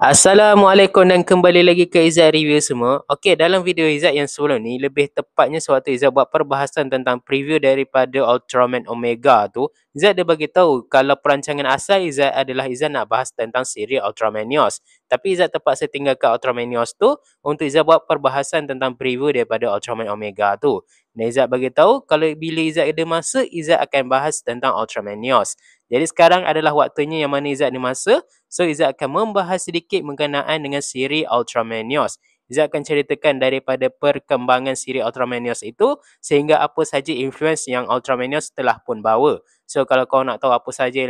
Assalamualaikum dan kembali lagi ke Izzat Review semua. Okey, dalam video Izzat yang sebelum ni, lebih tepatnya sewaktu Izzat buat perbahasan tentang preview daripada Ultraman Omega tu, Izzat dia bagi tahu kalau perancangan asal Izzat adalah Izzat nak bahas tentang siri Ultraman Neos. Tapi Izzat terpaksa tinggalkan Ultraman Neos tu untuk Izzat buat perbahasan tentang preview daripada Ultraman Omega tu. Dan Izzat bagi tahu kalau bila Izzat ada masa, Izzat akan bahas tentang Ultraman Neos. Jadi sekarang adalah waktunya yang mana Izzat ada masa. So, Izzat akan membahas sedikit berkenaan dengan siri Ultraman Neos. Izzat akan ceritakan daripada perkembangan siri Ultraman Neos itu sehingga apa saja influence yang Ultraman Neos telah pun bawa. So, kalau kau nak tahu apa saja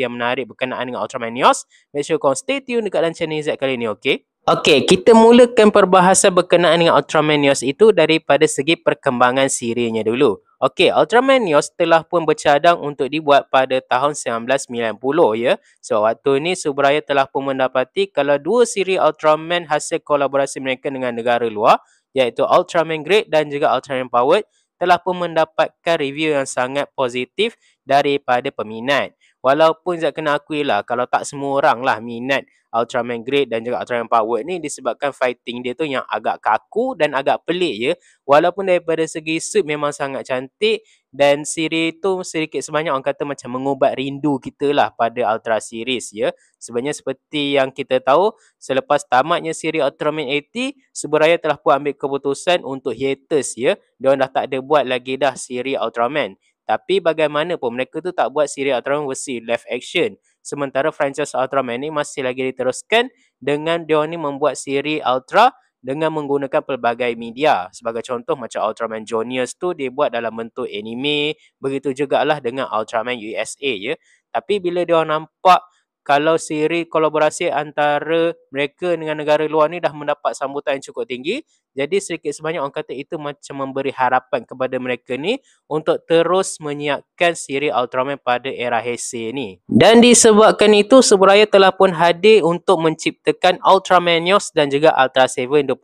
yang menarik berkenaan dengan Ultraman Neos, make sure kau stay tune dekat dalam channel Izzat kali ni, okey? Okey, kita mulakan perbahasan berkenaan dengan Ultraman Neos itu daripada segi perkembangan sirinya dulu. Okey, Ultraman Neos telah pun bercadang untuk dibuat pada tahun 1990 ya. So, waktu ni Subraya telah pun mendapati kalau dua siri Ultraman hasil kolaborasi mereka dengan negara luar, iaitu Ultraman Great dan juga Ultraman Powered, telah pun mendapatkan review yang sangat positif daripada peminat. Walaupun Zat kena akui lah, kalau tak semua orang lah minat Ultraman Great dan juga Ultraman Powered ni disebabkan fighting dia tu yang agak kaku dan agak pelik ya. Walaupun daripada segi suit memang sangat cantik dan siri tu sedikit sebanyak orang kata macam mengubat rindu kita lah pada Ultra Series ya. Sebenarnya seperti yang kita tahu, selepas tamatnya siri Ultraman 80, Subaraya telah pun ambil keputusan untuk hiatus ya. Diorang dah tak ada buat lagi dah siri Ultraman. Tapi bagaimanapun mereka tu tak buat siri Ultraman versi live action. Sementara franchise Ultraman ni masih lagi diteruskan dengan diorang ni membuat siri Ultra dengan menggunakan pelbagai media. Sebagai contoh macam Ultraman Juniors tu dia buat dalam bentuk anime. Begitu jugalah dengan Ultraman USA ya. Tapi bila diorang nampak kalau siri kolaborasi antara mereka dengan negara luar ni dah mendapat sambutan yang cukup tinggi, jadi sedikit sebanyak orang kata itu macam memberi harapan kepada mereka ni untuk terus menyiapkan siri Ultraman pada era Heisei ni. Dan disebabkan itu, Subaraya telah pun hadir untuk menciptakan Ultraman Neos dan juga Ultra Seven 21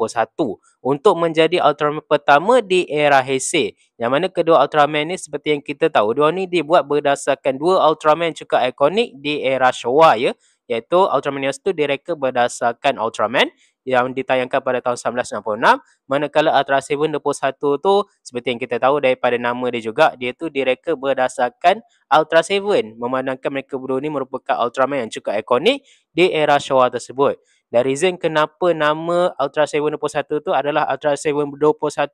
untuk menjadi Ultraman pertama di era Heisei. Yang mana kedua Ultraman ni seperti yang kita tahu, dua ni dibuat berdasarkan dua Ultraman cukup ikonik di era Showa ya. Iaitu Ultraman Neos tu direka berdasarkan Ultraman yang ditayangkan pada tahun 1966. Manakala Ultra Seven 21 tu seperti yang kita tahu daripada nama dia juga, dia tu direka berdasarkan Ultra Seven. Memandangkan mereka berdua ni merupakan Ultraman yang cukup ikonik di era Showa tersebut. Dan reason kenapa nama Ultra Seven 21 tu adalah Ultra Seven 21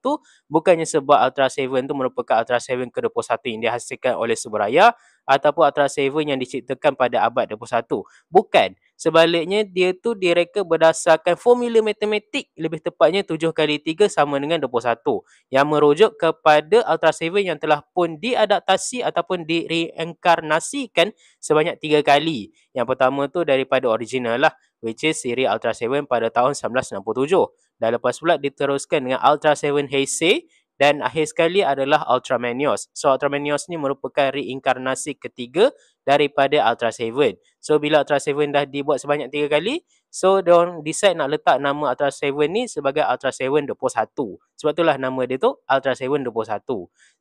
bukannya sebab Ultra Seven tu merupakan Ultra Seven ke-21 yang dihasilkan oleh Subaraya ataupun Ultra Seven yang diciptakan pada abad 21. Bukan. Sebaliknya dia tu direka berdasarkan formula matematik, lebih tepatnya 7 kali 3 sama dengan 21 yang merujuk kepada Ultra Seven yang telah pun diadaptasi ataupun direinkarnasikan sebanyak 3 kali. Yang pertama tu daripada original lah, which is siri Ultra Seven pada tahun 1967. Dan lepas pula diteruskan dengan Ultra Seven Heisei dan akhir sekali adalah Ultraman Neos. So Ultraman Neos ni merupakan reinkarnasi ketiga daripada Ultra Seven. So bila Ultra Seven dah dibuat sebanyak 3 kali, so diorang decide nak letak nama Ultra Seven ni sebagai Ultra Seven 21. Sebab itulah nama dia tu Ultra Seven 21.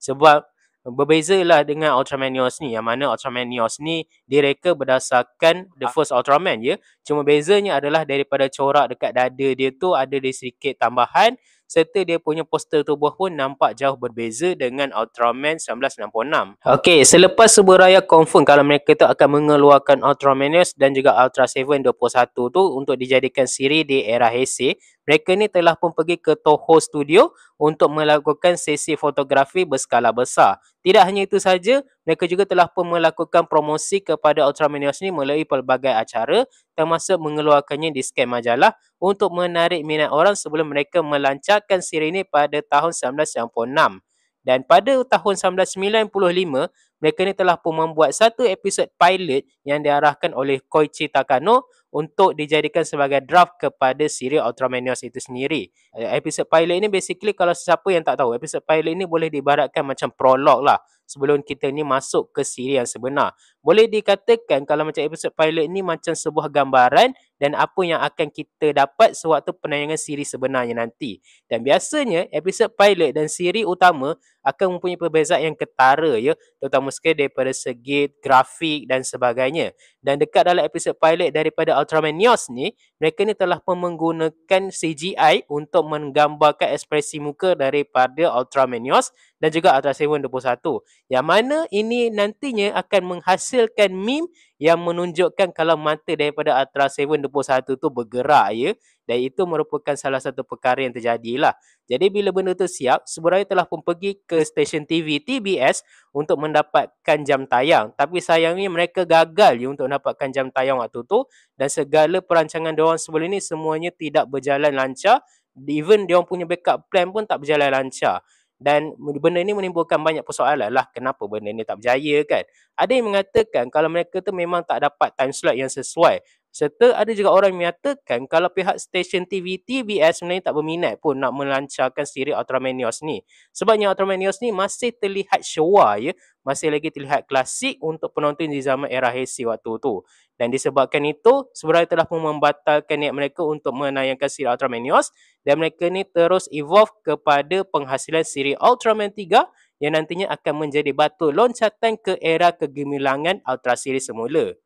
Sebab berbezalah dengan Ultraman Neos ni, yang mana Ultraman Neos ni direka berdasarkan The First Ultraman ya. Cuma bezanya adalah daripada corak dekat dada dia tu ada sedikit tambahan, serta dia punya poster tubuh pun nampak jauh berbeza dengan Ultraman 1966. Okey, selepas Subaraya confirm kalau mereka tu akan mengeluarkan Ultraman Neos dan juga Ultra Seven 21 tu untuk dijadikan siri di era Heisei, mereka ni telah pun pergi ke Toho Studio untuk melakukan sesi fotografi berskala besar. Tidak hanya itu saja, mereka juga telah pun melakukan promosi kepada Ultraman Neos ni melalui pelbagai acara, termasuk mengeluarkannya di scan majalah untuk menarik minat orang sebelum mereka melancarkan siri ini pada tahun 1996. Dan pada tahun 1995, mereka ni telah pun membuat satu episod pilot yang diarahkan oleh Koichi Takano untuk dijadikan sebagai draft kepada siri Ultraman Neos itu sendiri. Episod pilot ini basically, kalau sesiapa yang tak tahu, episod pilot ini boleh diibaratkan macam prolog lah. sebelum kita ni masuk ke siri yang sebenar. Boleh dikatakan kalau macam episod pilot ni macam sebuah gambaran dan apa yang akan kita dapat sewaktu penayangan siri sebenarnya nanti. Dan biasanya episod pilot dan siri utama akan mempunyai perbezaan yang ketara ya, terutama sekali daripada segi grafik dan sebagainya. Dan dekat dalam episod pilot daripada Ultraman Neos ni, mereka ni telah pun menggunakan CGI untuk menggambarkan ekspresi muka daripada Ultraman Neos dan juga Ultra Seven 21. Yang mana ini nantinya akan menghasilkan meme yang menunjukkan kalau mata daripada Ultra Seven 21 tu bergerak ya. Dan itu merupakan salah satu perkara yang terjadilah. Jadi bila benda tu siap, Subaraya telah pun pergi ke stesen TV TBS untuk mendapatkan jam tayang. Tapi sayangnya mereka gagal ya untuk mendapatkan jam tayang waktu tu dan segala perancangan diorang sebelum ni semuanya tidak berjalan lancar. Even diorang punya backup plan pun tak berjalan lancar. Dan benda ni menimbulkan banyak persoalan lah. Kenapa benda ni tak berjaya kan? Ada yang mengatakan kalau mereka tu memang tak dapat time slot yang sesuai. Serta ada juga orang yang menyatakan kalau pihak stesen TV TBS sebenarnya tak berminat pun nak melancarkan siri Ultraman Neos ni. Sebabnya Ultraman Neos ni masih terlihat Showa ya. Masih lagi terlihat klasik untuk penonton di zaman era Heisei waktu tu. Dan disebabkan itu, Subaraya telah pun membatalkan niat mereka untuk menayangkan siri Ultraman Neos dan mereka ni terus evolve kepada penghasilan siri Ultraman 3 yang nantinya akan menjadi batu loncatan ke era kegemilangan Ultra series semula.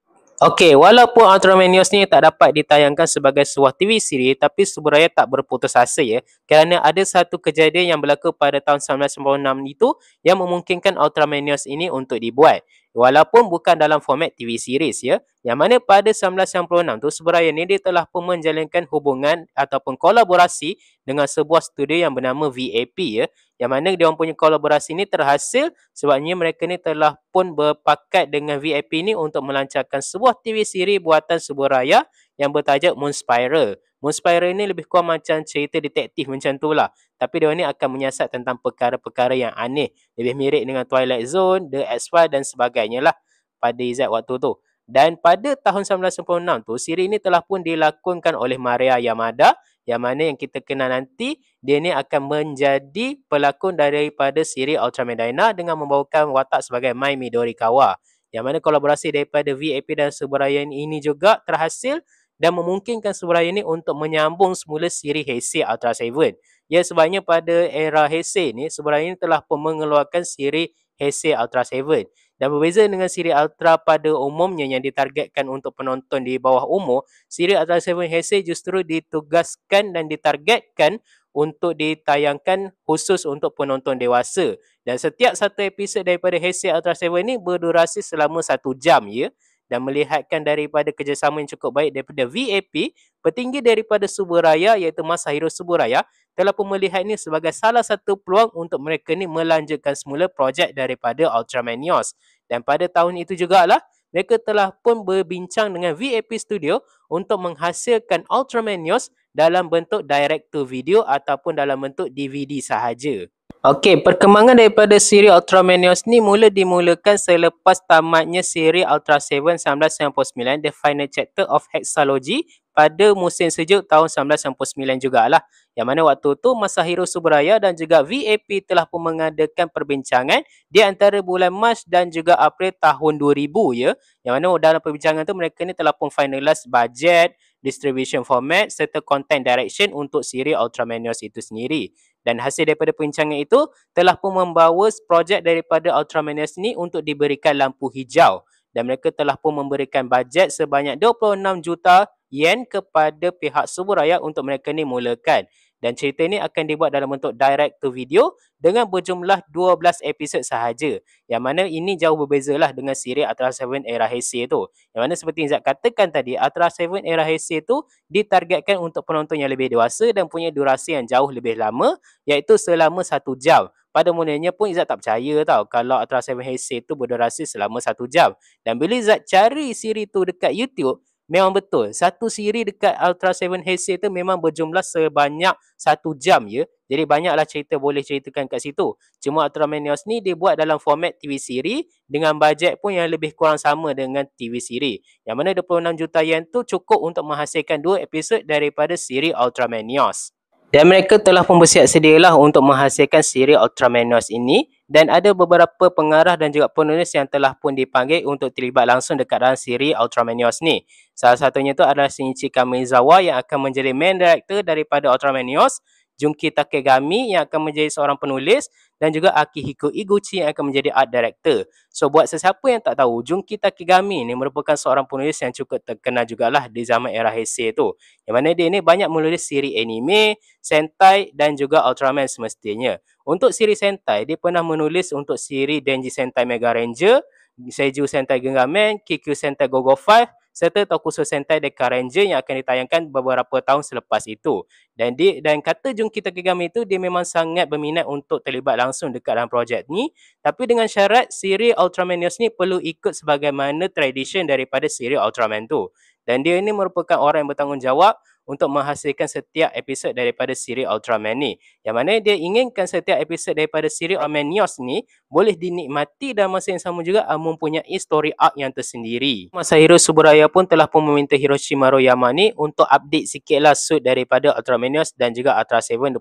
Okey, walaupun Ultraman Neos ni tak dapat ditayangkan sebagai sebuah TV siri, tapi Subaraya tak berputus asa ya, kerana ada satu kejadian yang berlaku pada tahun 1996 itu yang memungkinkan Ultraman Neos ini untuk dibuat. Walaupun bukan dalam format TV series ya, yang mana pada 1996 tu Subaraya ni dia telah pun menjalinkan hubungan ataupun kolaborasi dengan sebuah studio yang bernama VAP ya, yang mana dia orang punya kolaborasi ni terhasil sebabnya mereka ni telah pun berpakat dengan VIP ni untuk melancarkan sebuah TV siri buatan Subaraya yang bertajuk Moon Spiral. Moon Spiral ni lebih kurang macam cerita detektif macam tu lah. Tapi dia ni akan menyiasat tentang perkara-perkara yang aneh. Lebih mirip dengan Twilight Zone, The X-Files dan sebagainya lah pada Z waktu tu. Dan pada tahun 1996 tu, siri ini telah pun dilakonkan oleh Maria Yamada yang mana yang kita kenal nanti dia ni akan menjadi pelakon daripada siri Ultraman Dyna dengan membawakan watak sebagai Mai Midorikawa. Yang mana kolaborasi daripada VIP dan Subaraya ini juga terhasil dan memungkinkan Subaraya ini untuk menyambung semula siri Heisei Ultra 7. Ya, sebabnya pada era Heisei ni Subaraya ini telah pun mengeluarkan siri Heisei Ultra 7. Dan berbeza dengan siri Ultra pada umumnya yang ditargetkan untuk penonton di bawah umur, siri Ultra 7 Heisei justru ditugaskan dan ditargetkan untuk ditayangkan khusus untuk penonton dewasa. Dan setiap satu episod daripada Heisei Ultra 7 ni berdurasi selama 1 jam ya. Dan melihatkan daripada kerjasama yang cukup baik daripada VAP, petinggi daripada Subaraya iaitu Masahiro Subaraya telah pun melihat ini sebagai salah satu peluang untuk mereka ni melanjutkan semula projek daripada Ultraman Neos. Dan pada tahun itu jugalah mereka telah pun berbincang dengan VAP Studio untuk menghasilkan Ultraman Neos dalam bentuk direct to video ataupun dalam bentuk DVD sahaja. Okey, perkembangan daripada siri Ultraman Neos ni dimulakan selepas tamatnya siri Ultra 7 1999 The Final Chapter of Hexalogy pada musim sejuk tahun 1999 jugalah. Yang mana waktu tu Masahiro Subaraya dan juga VAP telah pun mengadakan perbincangan di antara bulan Mac dan juga April tahun 2000 ya. Yang mana dalam perbincangan tu mereka ni telah pun finalize budget, distribution format serta content direction untuk siri Ultraman Neos itu sendiri. Dan hasil daripada perbincangan itu telah pun membawa projek daripada Ultraman Neos ni untuk diberikan lampu hijau. Dan mereka telah pun memberikan bajet sebanyak 26 juta yen kepada pihak Subaraya untuk mereka ni mulakan. Dan cerita ni akan dibuat dalam bentuk direct to video dengan berjumlah 12 episod sahaja. Yang mana ini jauh berbezalah dengan siri Ultra 7 era Heisei tu. Yang mana seperti yang Zat katakan tadi, Ultra 7 era Heisei tu ditargetkan untuk penonton yang lebih dewasa dan punya durasi yang jauh lebih lama, iaitu selama 1 jam. Pada mulanya pun Izzat tak percaya tau kalau Ultra 7 Heisei tu berdurasi selama 1 jam. Dan bila Izzat cari siri tu dekat YouTube, memang betul. Satu siri dekat Ultra 7 Heisei tu memang berjumlah sebanyak 1 jam ya. Jadi banyaklah cerita boleh ceritakan kat situ. Cuma Ultraman Neos ni dia buat dalam format TV siri dengan bajet pun yang lebih kurang sama dengan TV siri. Yang mana 26 juta yen tu cukup untuk menghasilkan 2 episod daripada siri Ultraman Neos. Dan mereka telah pun bersiap sedialah untuk menghasilkan siri Ultramanos ini, dan ada beberapa pengarah dan juga penulis yang telah pun dipanggil untuk terlibat langsung dekat dalam siri Ultramanos ni. Salah satunya tu adalah Shinichi Kamizawa yang akan menjadi main director daripada Ultramanos, Junki Takegami yang akan menjadi seorang penulis, dan juga Akihiko Iguchi yang akan menjadi art director. So buat sesiapa yang tak tahu, Junki Takegami ni merupakan seorang penulis yang cukup terkenal jugalah di zaman era Heisei tu. Yang mana dia ni banyak menulis siri anime, Sentai dan juga Ultraman semestinya. Untuk siri Sentai, dia pernah menulis untuk siri Denji Sentai Mega Ranger, Seiju Sentai Gengaman, Kikyu Sentai Gogo 5 serta Tokusou Sentai Deka Ranger yang akan ditayangkan beberapa tahun selepas itu. Dan kata Junki Takegami itu, dia memang sangat berminat untuk terlibat langsung dekat dalam projek ni, tapi dengan syarat siri Ultraman News ni perlu ikut sebagaimana tradition daripada siri Ultraman tu. Dan dia ini merupakan orang yang bertanggungjawab untuk menghasilkan setiap episod daripada siri Ultraman ni. Yang mana dia inginkan setiap episod daripada siri Ultraman News ni boleh dinikmati dan masa yang sama juga mempunyai story arc yang tersendiri. Masahiro Subaraya pun telah pun meminta Hiroshi Maruyama ni untuk update sikitlah suit daripada Ultraman News dan juga Ultra 7 21.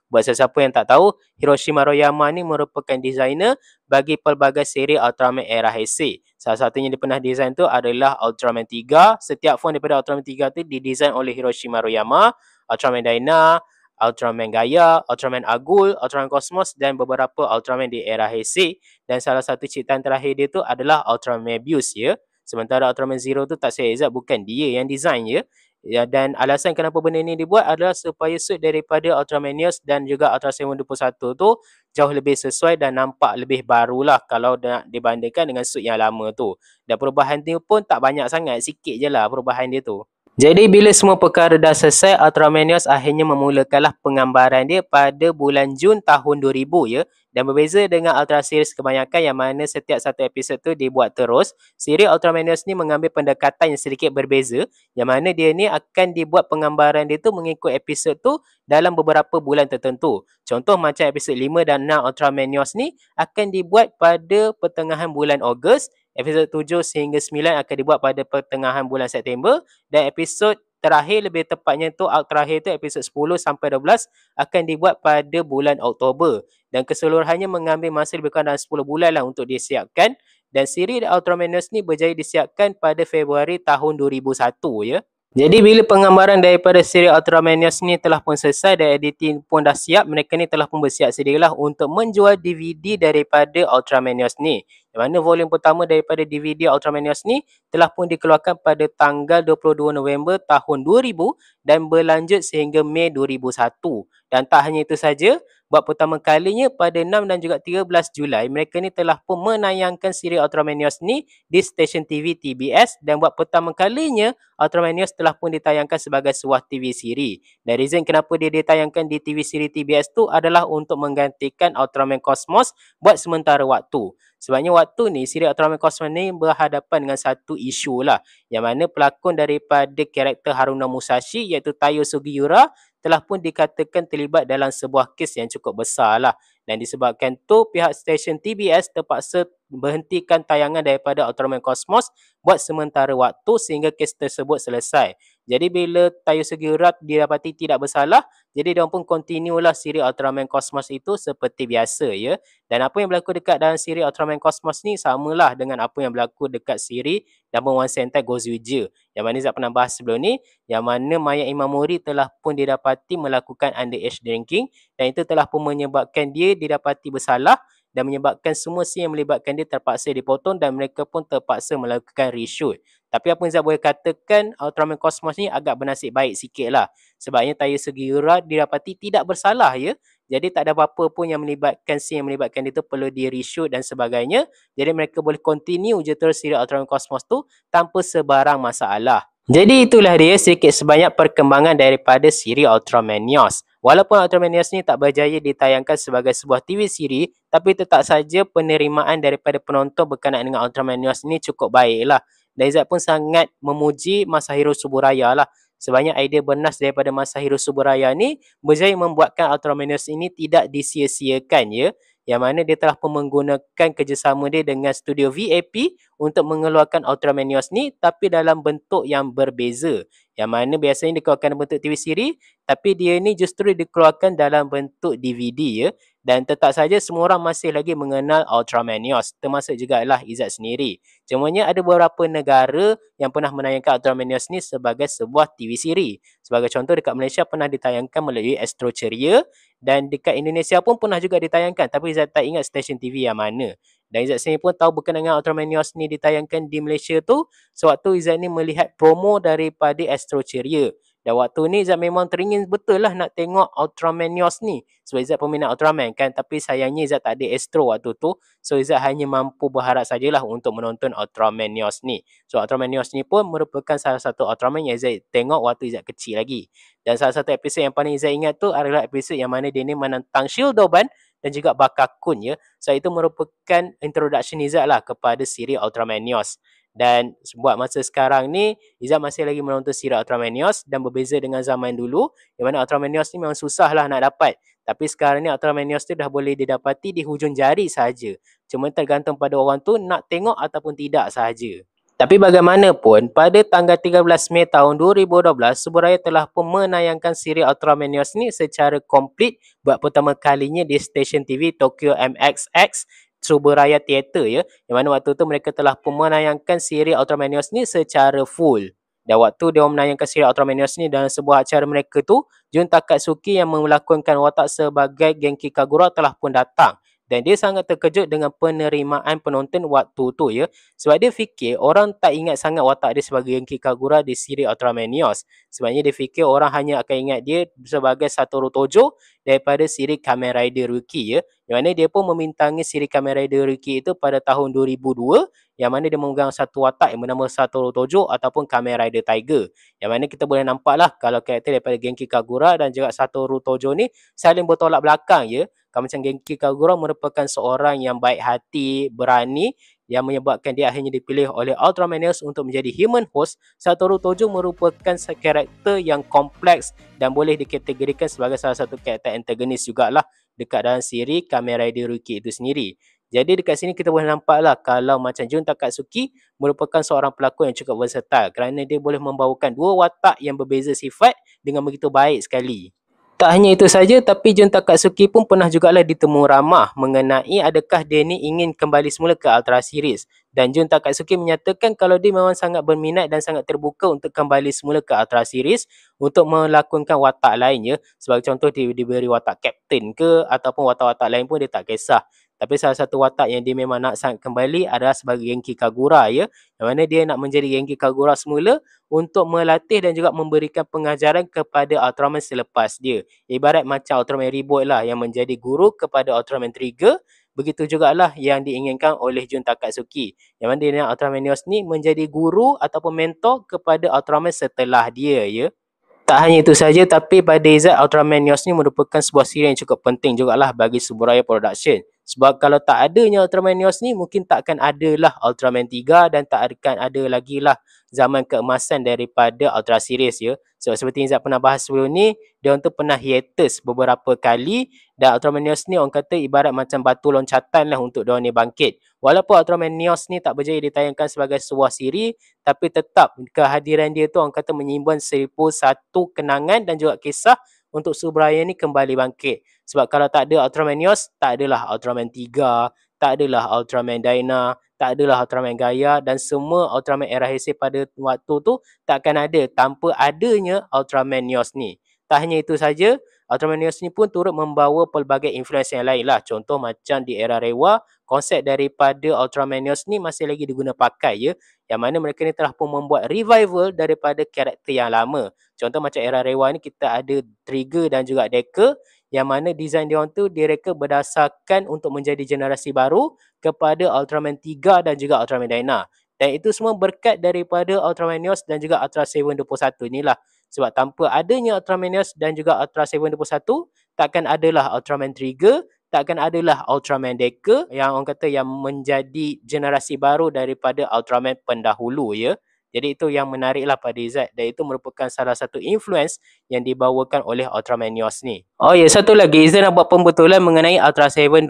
Buat sesiapa yang tak tahu, Hiroshi Maruyama ni merupakan designer bagi pelbagai siri Ultraman era Heisei. Salah satunya dia pernah design tu adalah Ultraman 3. Setiap form daripada Ultraman 3 tu didesain oleh Hiroshi Maruyama, Ultraman Dyna, Ultraman Gaia, Ultraman Agul, Ultraman Cosmos dan beberapa Ultraman di era Heisei. Dan salah satu ciptaan terakhir dia tu adalah Ultraman Mebius ya. Sementara Ultraman Zero tu tak saya exact bukan dia yang design ya. Ya, dan alasan kenapa benda ni dibuat adalah supaya suit daripada Ultraman News dan juga Ultra 721 tu jauh lebih sesuai dan nampak lebih barulah kalau nak dibandingkan dengan suit yang lama tu. Dan perubahan ni pun tak banyak sangat, sikit je lah perubahan dia tu. Jadi bila semua perkara dah selesai, Ultraman News akhirnya memulakanlah penggambaran dia pada bulan Jun tahun 2000 ya. Dan berbeza dengan Ultra Series kebanyakan yang mana setiap satu episod tu dibuat terus, siri Ultraman News ni mengambil pendekatan yang sedikit berbeza, yang mana dia ni akan dibuat penggambaran dia tu mengikut episod tu dalam beberapa bulan tertentu. Contoh macam episod 5 dan 6 Ultraman News ni akan dibuat pada pertengahan bulan Ogos, episod 7 sehingga 9 akan dibuat pada pertengahan bulan September, dan episod terakhir lebih tepatnya tu arc terakhir tu episod 10 sampai 12 akan dibuat pada bulan Oktober, dan keseluruhannya mengambil masa lebih kurang dalam 10 bulan lah untuk disiapkan, dan siri Ultraman News ni berjaya disiapkan pada Februari tahun 2001 ya. Jadi bila penggambaran daripada siri Ultraman News ni telah pun selesai dan editing pun dah siap, mereka ni telah pun bersiap sedialah untuk menjual DVD daripada Ultraman News ni. Yang mana volume pertama daripada DVD Ultraman News ni telah pun dikeluarkan pada tanggal 22 November tahun 2000 dan berlanjut sehingga Mei 2001. Dan tak hanya itu saja, buat pertama kalinya pada 6 dan juga 13 Julai, mereka ni telah pun menayangkan siri Ultraman News ni di stesen TV TBS, dan buat pertama kalinya Ultraman News telah pun ditayangkan sebagai sebuah TV siri. Dan reason kenapa dia ditayangkan di TV siri TBS tu adalah untuk menggantikan Ultraman Cosmos buat sementara waktu. Sebabnya waktu ni siri Ultraman Cosmos ni berhadapan dengan satu isu lah, yang mana pelakon daripada karakter Haruna Musashi iaitu Taiyo Sugiura telah pun dikatakan terlibat dalam sebuah kes yang cukup besar lah. Dan disebabkan tu pihak stesen TBS terpaksa berhentikan tayangan daripada Ultraman Cosmos buat sementara waktu sehingga kes tersebut selesai. Jadi bila Taiyo Sugiura didapati tidak bersalah, jadi diorang pun continue lah siri Ultraman Cosmos itu seperti biasa ya. Dan apa yang berlaku dekat dalam siri Ultraman Cosmos ni samalah dengan apa yang berlaku dekat siri Number One Sentai Gozuija. Yang mana Zat pernah bahas sebelum ni, yang mana Maya Imamori telah pun didapati melakukan underage drinking, dan itu telah pun menyebabkan dia didapati bersalah dan menyebabkan semua scene yang melibatkan dia terpaksa dipotong dan mereka pun terpaksa melakukan reshoot. Tapi apa yang Zat boleh katakan, Ultraman Cosmos ni agak bernasib baik sikit lah. Sebabnya Taiyo Sugiura didapati tidak bersalah ya. Jadi tak ada apa-apa pun yang melibatkan scene yang melibatkan dia tu perlu di reshoot dan sebagainya. Jadi mereka boleh continue je terus siri Ultraman Cosmos tu tanpa sebarang masalah. Jadi itulah dia sedikit sebanyak perkembangan daripada siri Ultraman News. Walaupun Ultraman News ni tak berjaya ditayangkan sebagai sebuah TV siri, tapi tetap saja penerimaan daripada penonton berkenaan dengan Ultraman News ni cukup baik lah. Dan Izzat pun sangat memuji Masahiro Subaraya lah. Sebabnya idea bernas daripada Masahiro Subaraya ni berjaya membuatkan Ultraman News ini tidak disia-siakan ya. Yang mana dia telah pun menggunakan kerjasama dia dengan studio VAP untuk mengeluarkan Ultraman News ni tapi dalam bentuk yang berbeza. yang mana biasanya dikeluarkan dalam bentuk TV siri, tapi dia ni justru dikeluarkan dalam bentuk DVD ya. Dan tetap saja semua orang masih lagi mengenal Ultraman NEOS, termasuk jugalah Izzat sendiri. Cumanya ada beberapa negara yang pernah menayangkan Ultraman NEOS ni sebagai sebuah TV siri. Sebagai contoh, dekat Malaysia pernah ditayangkan melalui Astro Ceria, dan dekat Indonesia pun pernah juga ditayangkan, tapi Izzat tak ingat stesen TV yang mana. Dan Izzat sendiri pun tahu berkenaan dengan Ultraman NEOS ni ditayangkan di Malaysia tu sewaktu Izzat ni melihat promo daripada Astro Ceria. Dan waktu ni Izzat memang teringin betul lah nak tengok Ultraman NEOS ni. Sebab Izzat peminat Ultraman kan. Tapi sayangnya Izzat tak ada Astro waktu tu. So Izzat hanya mampu berharap sajalah untuk menonton Ultraman NEOS ni. So Ultraman NEOS ni pun merupakan salah satu Ultraman yang Izzat tengok waktu Izzat kecil lagi. Dan salah satu episod yang paling Izzat ingat tu adalah episod yang mana dia ni menentang Shildoban dan juga Bakakun ya. So itu merupakan introduction Izzat lah kepada siri Ultraman NEOS. Dan buat masa sekarang ni, Izzat masih lagi menonton siri Ultraman NEOS, dan berbeza dengan zaman dulu, yang mana Ultraman NEOS ni memang susah lah nak dapat. Tapi sekarang ni Ultraman NEOS tu dah boleh didapati di hujung jari sahaja. Cuma tergantung pada orang tu nak tengok ataupun tidak sahaja. Tapi bagaimanapun, pada tanggal 13 Mei tahun 2012, Subaraya telah pun menayangkan siri Ultraman NEOS ni secara komplit buat pertama kalinya di stesen TV Tokyo MXX Subaraya Theatre ya. Yang mana waktu tu mereka telah pun menayangkan siri Ultraman NEOS ni secara full. Dan waktu dia menayangkan siri Ultraman NEOS ni dalam sebuah acara mereka tu, Jun Takatsuki yang melakonkan watak sebagai Genki Kagura telah pun datang. Dan dia sangat terkejut dengan penerimaan penonton waktu tu ya. Sebab dia fikir orang tak ingat sangat watak dia sebagai Genki Kagura di siri Ultraman NEOS. Sebenarnya dia fikir orang hanya akan ingat dia sebagai Satoru Tojo daripada siri Kamen Rider Rookie ya. Yang mana dia pun memintangi siri Kamen Rider Rookie itu pada tahun 2002, yang mana dia memegang satu watak yang bernama Satoru Tojo ataupun Kamen Rider Tiger. Yang mana kita boleh nampak lah kalau karakter daripada Genki Kagura dan juga Satoru Tojo ni saling bertolak belakang ya. Kalau macam Genki Kagura merupakan seorang yang baik hati, berani, yang menyebabkan dia akhirnya dipilih oleh Ultraman NEOS untuk menjadi human host. Satoru Tojo merupakan karakter yang kompleks dan boleh dikategorikan sebagai salah satu karakter antagonis jugalah dekat dalam siri Kamen Rider Rookie itu sendiri. Jadi dekat sini kita boleh nampak lah kalau macam Jun Takatsuki merupakan seorang pelakon yang cukup versatile kerana dia boleh membawakan dua watak yang berbeza sifat dengan begitu baik sekali. Tak hanya itu saja, tapi Jun Takatsuki pun pernah jugalah ditemu ramah mengenai adakah dia ni ingin kembali semula ke Ultra Series. Dan Jun Takatsuki menyatakan kalau dia memang sangat berminat dan sangat terbuka untuk kembali semula ke Ultra Series untuk melakonkan watak lain ya. Sebagai contoh dia diberi watak Captain ke ataupun watak-watak lain pun dia tak kisah. Tapi salah satu watak yang dia memang nak sangat kembali adalah sebagai Genki Kagura ya. Yang mana dia nak menjadi Genki Kagura semula untuk melatih dan juga memberikan pengajaran kepada Ultraman selepas dia. Ibarat macam Ultraman Reboot lah yang menjadi guru kepada Ultraman Trigger. Begitu jugalah yang diinginkan oleh Jun Takatsuki. Yang mana dia nak Ultraman NEOS ni menjadi guru ataupun mentor kepada Ultraman setelah dia ya. Tak hanya itu saja, tapi pada Izzat, Ultraman NEOS ni merupakan sebuah siri yang cukup penting jugalah bagi Subaraya Production. Sebab kalau tak adanya Ultraman NEOS ni, mungkin tak akan ada lah Ultraman 3 dan tak akan ada lagi lah zaman keemasan daripada Ultra Series ya. So seperti Izzat pernah bahas sebelum ni, dia orang tu pernah hiatus beberapa kali dan Ultraman NEOS ni orang kata ibarat macam batu loncatan lah untuk dia orang ni bangkit. Walaupun Ultraman NEOS ni tak berjaya ditayangkan sebagai sebuah siri, tapi tetap kehadiran dia tu orang kata menyimpan 1001 kenangan dan juga kisah untuk Subaraya ni kembali bangkit. Sebab kalau tak ada Ultraman NEOS, tak adalah Ultraman 3, tak adalah Ultraman Dyna, tak adalah Ultraman Gaia dan semua Ultraman era Heisei pada waktu tu tak akan ada tanpa adanya Ultraman NEOS ni. Tak hanya itu saja, Ultraman NEOS ni pun turut membawa pelbagai influence yang lain lah. Contoh macam di era Rewa, konsep daripada Ultraman NEOS ni masih lagi diguna pakai ya. Yang mana mereka ni telah pun membuat revival daripada karakter yang lama. Contoh macam era Rewa ni kita ada Trigger dan juga Decker, yang mana desain dia orang tu direka berdasarkan untuk menjadi generasi baru kepada Ultraman 3 dan juga Ultraman Dyna. Dan itu semua berkat daripada Ultraman NEOS dan juga Ultra 721 inilah. Sebab tanpa adanya Ultraman NEOS dan juga Ultra 721, takkan adalah Ultraman Trigger, takkan adalah Ultraman Decker yang orang kata yang menjadi generasi baru daripada Ultraman pendahulu ya. Jadi itu yang menariklah pada Izzat, dan itu merupakan salah satu influence yang dibawakan oleh Ultraman Neos ni. Oh ya, satu lagi Izzat nak buat pembetulan mengenai Ultra 721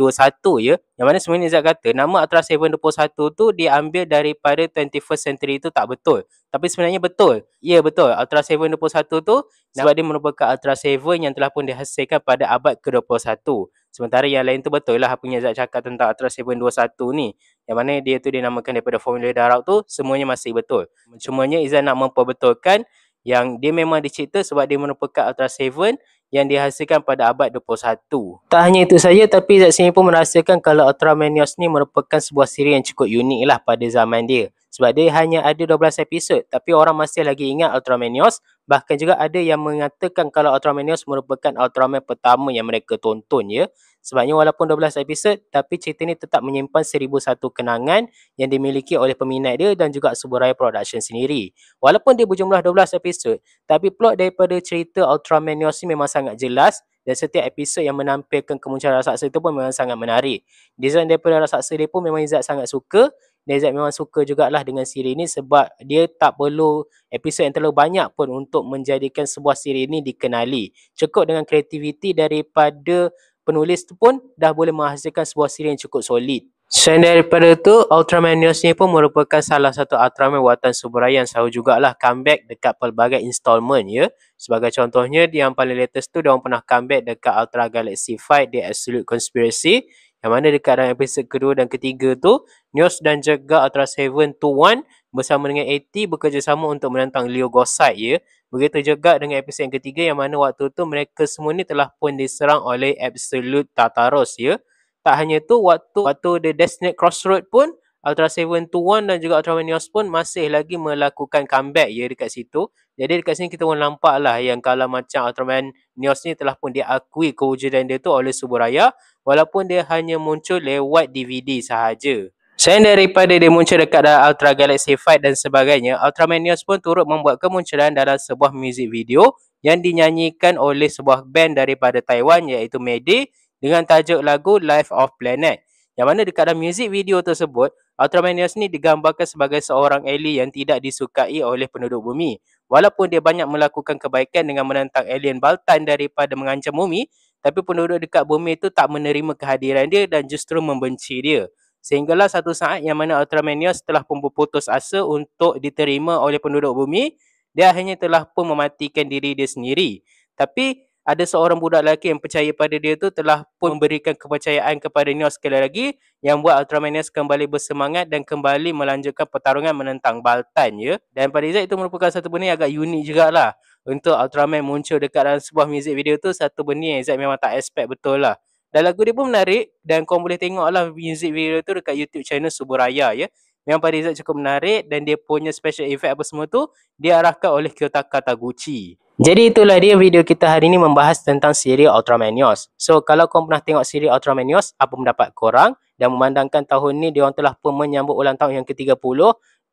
ya. Yang mana sebenarnya Izzat kata nama Ultra 721 tu diambil daripada 21st century, itu tak betul. Tapi sebenarnya betul. Ya betul. Ultra 721 tu sebab dia merupakan Ultra 7 yang telah pun dihasilkan pada abad ke-21. Sementara yang lain tu betul lah apa yang Izzat cakap tentang Ultra 721 ni. Yang mana dia tu dinamakan daripada formula darab tu, semuanya masih betul. Cumanya Izzat nak memperbetulkan yang dia memang dicipta sebab dia merupakan Ultra 7 yang dihasilkan pada abad 21. Tak hanya itu saja, tapi Izzat sendiri pun merasakan kalau Ultraman Neos ni merupakan sebuah siri yang cukup unik lah pada zaman dia. Sebab dia hanya ada 12 episod, tapi orang masih lagi ingat Ultraman Neos. Bahkan juga ada yang mengatakan kalau Ultraman Neos merupakan Ultraman pertama yang mereka tonton ya. Sebabnya walaupun 12 episod, tapi cerita ni tetap menyimpan 1001 kenangan yang dimiliki oleh peminat dia dan juga Subaraya Production sendiri. Walaupun dia berjumlah 12 episod, tapi plot daripada cerita Ultraman Neos ni memang sangat jelas, dan setiap episod yang menampilkan kemunculan raksasa itu pun memang sangat menarik. Design daripada raksasa dia pun memang Izzat sangat suka. Dan Izzat memang suka jugalah dengan siri ni sebab dia tak perlu episod yang terlalu banyak pun untuk menjadikan sebuah siri ni dikenali. Cukup dengan kreativiti daripada penulis tu pun dah boleh menghasilkan sebuah siri yang cukup solid. Selain daripada tu, Ultraman Neos ni pun merupakan salah satu Ultraman buatan Subaraya yang selalu jugalah comeback dekat pelbagai installment ya. Sebagai contohnya, yang paling latest tu diorang pernah comeback dekat Ultra Galaxy Fight The Absolute Conspiracy, yang mana dekat dalam episod kedua dan ketiga tu, Neos dan juga Ultra 721 bersama dengan AT bekerjasama untuk menentang Leo Gossite ya. Begitu juga dengan episod yang ketiga, yang mana waktu tu mereka semua ni telah pun diserang oleh Absolute Tartaros ya. Tak hanya tu, waktu The Destiny Crossroad pun Ultra 721 dan juga Ultraman Neos pun masih lagi melakukan comeback ya dekat situ. Jadi dekat sini kita pun nampak lah yang kalau macam Ultraman Neos ni telah pun diakui kewujudan dia tu oleh Subaraya, walaupun dia hanya muncul lewat DVD sahaja. Selain daripada dia muncul dekat dalam Ultra Galaxy Fight dan sebagainya, Ultraman Neos pun turut membuat kemunculan dalam sebuah music video yang dinyanyikan oleh sebuah band daripada Taiwan iaitu Mayday dengan tajuk lagu Life of Planet. Yang mana dekat dalam music video tersebut, Ultraman Neos ni digambarkan sebagai seorang alien yang tidak disukai oleh penduduk bumi. Walaupun dia banyak melakukan kebaikan dengan menentang alien Baltan daripada mengancam bumi, tapi penduduk dekat bumi itu tak menerima kehadiran dia dan justru membenci dia. Sehinggalah satu saat yang mana Ultraman Neos telah pun berputus asa untuk diterima oleh penduduk bumi, dia akhirnya telah pun mematikan diri dia sendiri. Tapi ada seorang budak lelaki yang percaya pada dia tu telah pun memberikan kepercayaan kepada Neos sekali lagi, yang buat Ultraman Neos kembali bersemangat dan kembali melanjutkan pertarungan menentang Baltan ya. Dan pada Izzat itu merupakan satu benda yang agak unik jugalah untuk Ultraman muncul dekat dalam sebuah music video tu. Satu benda yang Izzat memang tak expect betul lah. Dan lagu dia pun menarik, dan korang boleh tengok lah music video tu dekat YouTube channel Subaraya ya. Memang pada Izzat cukup menarik, dan dia punya special effect apa semua tu diarahkan oleh Kiyotaka Taguchi. Jadi itulah dia video kita hari ni membahas tentang siri Ultraman Neos. So kalau korang pernah tengok siri Ultraman Neos, apa pendapat korang? Dan memandangkan tahun ni diorang telah pun menyambut ulang tahun yang ke-30,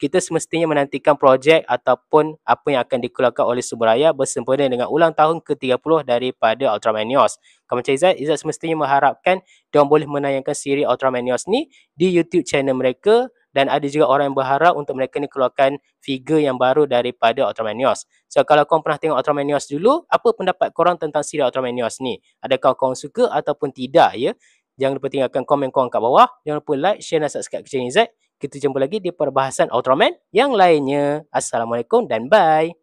kita semestinya menantikan projek ataupun apa yang akan dikeluarkan oleh Subaraya bersempena dengan ulang tahun ke-30 daripada Ultraman Neos. Kalau macam Izzat semestinya mengharapkan diorang boleh menayangkan siri Ultraman Neos ni di YouTube channel mereka. Dan ada juga orang yang berharap untuk mereka ni keluarkan figure yang baru daripada Ultraman Neos. So kalau korang pernah tengok Ultraman Neos dulu, apa pendapat korang tentang siri Ultraman Neos ni? Adakah korang suka ataupun tidak ya? Jangan lupa tinggalkan komen korang kat bawah. Jangan lupa like, share dan subscribe ke channel Izzat. Kita jumpa lagi di perbahasan Ultraman yang lainnya. Assalamualaikum dan bye.